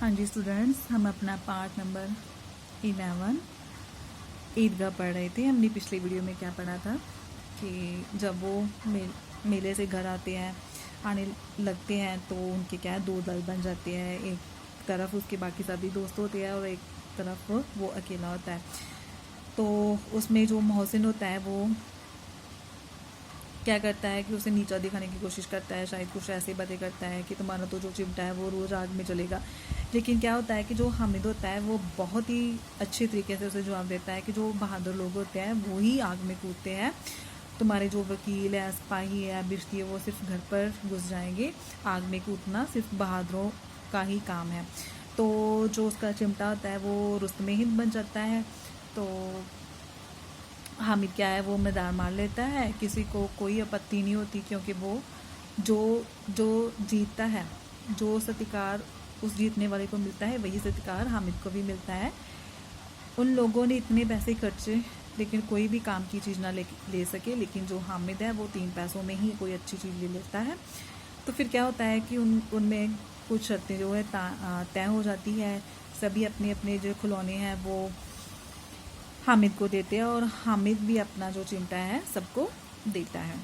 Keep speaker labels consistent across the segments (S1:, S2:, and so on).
S1: हाँ जी स्टूडेंट्स, हम अपना पार्ट नंबर 11 ईदगाह पढ़ रहे थे। हमने पिछली वीडियो में क्या पढ़ा था कि जब वो मेले से घर आने लगते हैं तो उनके क्या है, दो दल बन जाते हैं। एक तरफ उसके बाकी सभी दोस्त होते हैं और एक तरफ वो अकेला होता है। तो उसमें जो मोहसिन होता है वो क्या करता है कि उसे नीचा दिखाने की कोशिश करता है, शायद कुछ ऐसी बातें करता है कि तुम्हारा तो जो चिमटा है वो रोज़ आग में जलेगा। लेकिन क्या होता है कि जो हामिद होता है वो बहुत ही अच्छे तरीके से उसे जवाब देता है कि जो बहादुर लोग होते हैं वो ही आग में कूदते हैं, तुम्हारे जो वकील है, सिपाही है, बिश्ती है, वो सिर्फ घर पर घुस जाएंगे। आग में कूदना सिर्फ बहादुरों का ही काम है। तो जो उसका चिमटा होता है वो रुस्तमे हिंद बन जाता है। तो हामिद क्या है, वो मैदान मार लेता है, किसी को कोई आपत्ति नहीं होती, क्योंकि वो जो जो जीतता है, जो सत्कार उस जीतने वाले को मिलता है वही सत्कार हामिद को भी मिलता है। उन लोगों ने इतने पैसे खर्चे लेकिन कोई भी काम की चीज़ ना ले सके, लेकिन जो हामिद है वो 3 पैसों में ही कोई अच्छी चीज़ ले लेता है। तो फिर क्या होता है कि उनमें कुछ शर्तें जो है तय हो जाती है। सभी अपने अपने जो खिलौने हैं वो हामिद को देते हैं और हामिद भी अपना जो चिमटा है सबको देता है।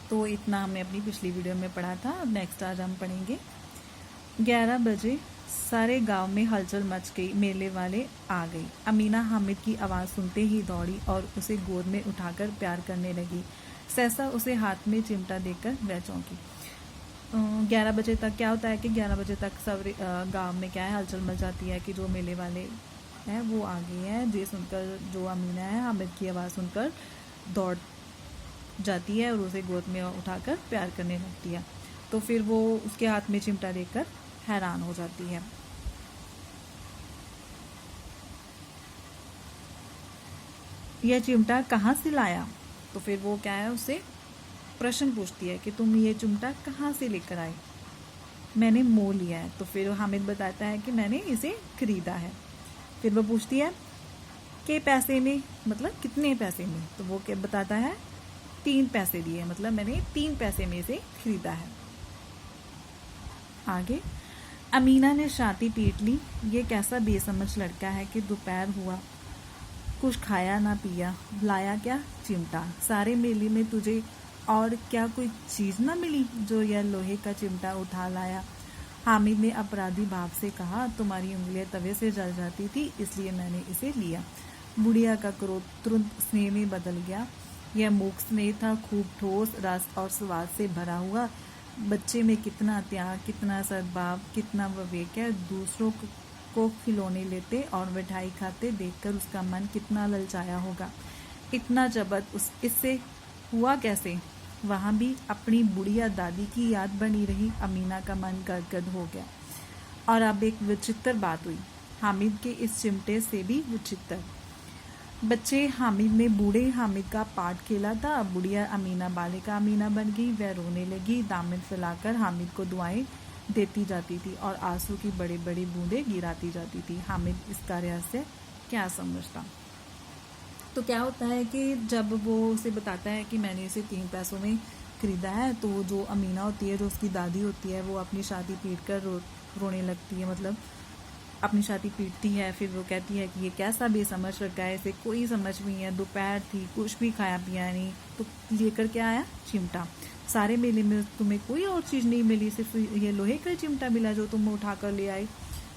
S1: तो इतना हमने अपनी पिछली वीडियो में पढ़ा था। नेक्स्ट आज हम पढ़ेंगे 11 बजे सारे गांव में हलचल मच गई, मेले वाले आ गई। अमीना हामिद की आवाज़ सुनते ही दौड़ी और उसे गोद में उठाकर प्यार करने लगी। सहसा उसे हाथ में चिमटा देकर वह चौंकी। 11 बजे तक क्या होता है कि 11 बजे तक सब गांव में क्या है, हलचल मच जाती है कि जो मेले वाले हैं वो आ गए हैं। ये सुनकर जो अमीना है हामिद की आवाज़ सुनकर दौड़ जाती है और उसे गोद में उठाकर प्यार करने लगती है। तो फिर वो उसके हाथ में चिमटा देखकर हैरान हो जाती है। यह चिमटा कहाँ से लाया? तो फिर वो क्या है, उससे प्रश्न पूछती है कि तुम ये चिमटा कहाँ से लेकर आए? मैंने मोल लिया है। तो फिर हामिद बताता है कि मैंने इसे खरीदा है। फिर वो पूछती है कि पैसे में, मतलब कितने पैसे में? तो वो क्या बताता है, 3 पैसे दिए, मतलब मैंने 3 पैसे में इसे खरीदा है। आगे अमीना ने छाती पीट ली। ये कैसा बेसमझ लड़का है कि दोपहर हुआ, कुछ खाया ना पिया, लाया क्या? चिमटा। सारे मेले में तुझे और क्या कोई चीज़ ना मिली जो यह लोहे का चिमटा उठा लाया? हामिद ने अपराधी भाव से कहा, तुम्हारी उंगलियां तवे से जल जाती थी इसलिए मैंने इसे लिया। बुढ़िया का क्रोध तुरंत स्नेह में बदल गया। यह मूक स्नेह था, खूब ठोस, रस और स्वाद से भरा हुआ। बच्चे में कितना त्याग, कितना सद्भाव, कितना विवेक है। दूसरों को खिलौने लेते और मिठाई खाते देखकर उसका मन कितना ललचाया होगा। इतना जबत इससे हुआ कैसे? वहाँ भी अपनी बुढ़िया दादी की याद बनी रही। अमीना का मन गदगद हो गया। और अब एक विचित्र बात हुई, हामिद के इस चिमटे से भी विचित्र। बच्चे हामिद ने बूढ़े हामिद का पार्ट खेला था। बुढ़िया अमीना बालिका अमीना बन गई। वह रोने लगी, दामन फैलाकर हामिद को दुआएं देती जाती थी और आंसू की बड़ी बड़ी बूंदें गिराती जाती थी। हामिद इसका रहस्य क्या समझता? तो क्या होता है कि जब वो उसे बताता है कि मैंने इसे 3 पैसों में खरीदा है, तो जो अमीना होती है, जो उसकी दादी होती है, वो अपनी छाती पीट कर रोने लगती है, मतलब अपनी छाती पीटती है। फिर वो कहती है कि ये कैसा बेसमझ लड़का है, इसे कोई समझ नहीं है, दोपहर थी, कुछ भी खाया पिया नहीं, तो लेकर क्या आया? चिमटा। सारे मेले में तुम्हें कोई और चीज़ नहीं मिली, सिर्फ ये लोहे का चिमटा मिला जो तुम उठा कर ले आए।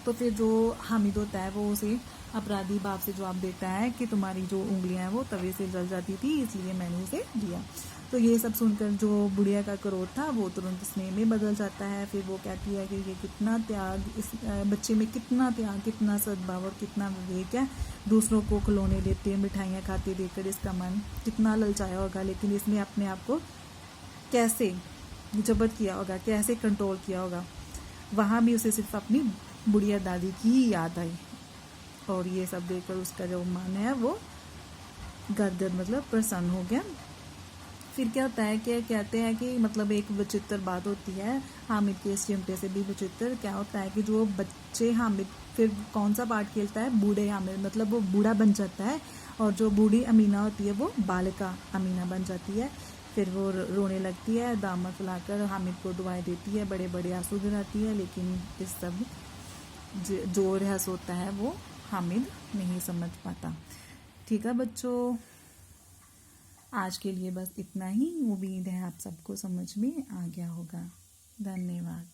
S1: तो फिर जो हामिद होता है वो उसे अपराधी भाव से जवाब देता है कि तुम्हारी जो उंगलियां हैं वो तवे से जल जाती थी इसलिए मैंने उसे दिया। तो ये सब सुनकर जो बुढ़िया का क्रोध था वो तुरंत स्नेह में बदल जाता है। फिर वो कहती है कि ये कितना त्याग, इस बच्चे में कितना त्याग, कितना सद्भाव और कितना विवेक है। दूसरों को खिलौने लेते, मिठाइयाँ खाते देखकर इसका मन कितना ललचाया होगा, लेकिन इसने अपने आप को कैसे जबत किया होगा, कैसे कंट्रोल किया होगा। वहाँ भी उसे सिर्फ अपनी बुढ़िया दादी की ही याद आई और ये सब देखकर उसका जो मन है वो गदगद, मतलब प्रसन्न हो गया। फिर क्या होता है कि कहते हैं कि मतलब एक विचित्र बात होती है हामिद के इस चिमटे से भी विचित्र। क्या होता है कि जो बच्चे हामिद फिर कौन सा पार्ट खेलता है? बूढ़े हामिद, मतलब वो बूढ़ा बन जाता है और जो बूढ़ी अमीना होती है वो बालिका अमीना बन जाती है। फिर वो रोने लगती है, दामन फुलाकर हामिद को दुआएं देती है, बड़े बड़े आंसू गिराती है, लेकिन इस सब जो रहस्य होता है वो हामिद नहीं समझ पाता। ठीक है बच्चों, आज के लिए बस इतना ही। उम्मीद है आप सबको समझ में आ गया होगा। धन्यवाद।